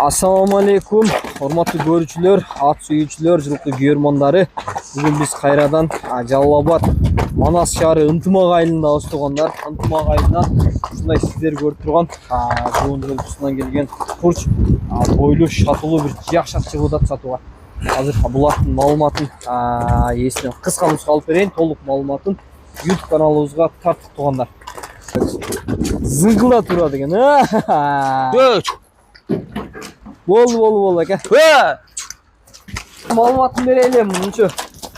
Assalamu alaikum, hormatly görүүчүлөр, ат сүйүүчүлөр, жылкы күйөрмандары. Бүгүн биз кайрадан Жалал Абад, Манас шаары Ынтымак айылында остогондар. Ынтымак айылынан ушундай сиздер көрүп турган жуун жылкысынан келген курч бойлуу шатылуу бир жакшы чыгып атат сатууга. Азыр булардын маалыматын эсине кыска нуска алып берейин, толук маалыматын YouTube каналыбызга тартып тургандар. Зыңгылда турат экен. Болду ака. Маалыматын берели мынча.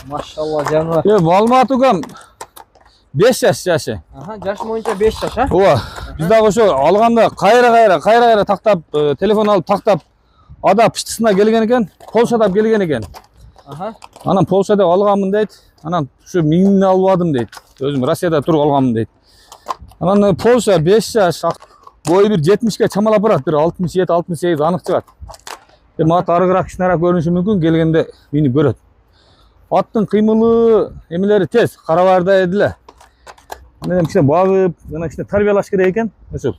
Машалла жаныбар. Маалымат угам 5 жашы. Жаш боюнча 5 жаш, а? Ооба. Биз дагы ошо алганда кайра тактап, телефон алып тактап, ада пыштысына келген экен, Полшадан келген экен. Анан Полшада алганмын дейт. Анан ушу 1000 албадым дейт. Өзүм Россияда туруп алганмын дейт. Анан Полша 5 жаш, бою бир 70ке чамалап барат, бир 67-68 анык чыгат. Ат арыгыраак кичинерээк көрүнүшү мүмкүн, келгенде мени көрөт. Аттын кыймылы эмелери тез, карабарда эле. Мен кичине багып, жана кичине тарбиялаш керек экен. Ошо.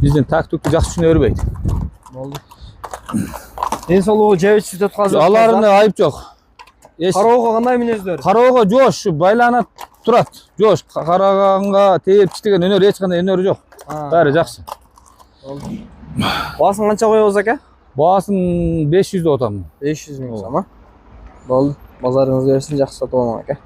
Биздин тактикти жакшы түшүнө бербейт. Болду. Ден соолугу жебичип жаткан. Аларында айып жок. Кароого кандай мүнөздөр? Кароого жош, байланып турат. Жош, караганга тээп чиштеген өнөр, эч кандай өнөрү жок. Баары жакшы. Болду. Баасын канча коебуз ака? Баасын 500 деп атам. 500 миң сом, а? Болду. Базарыңыз берсин, жакшы сатып алыңыз ака.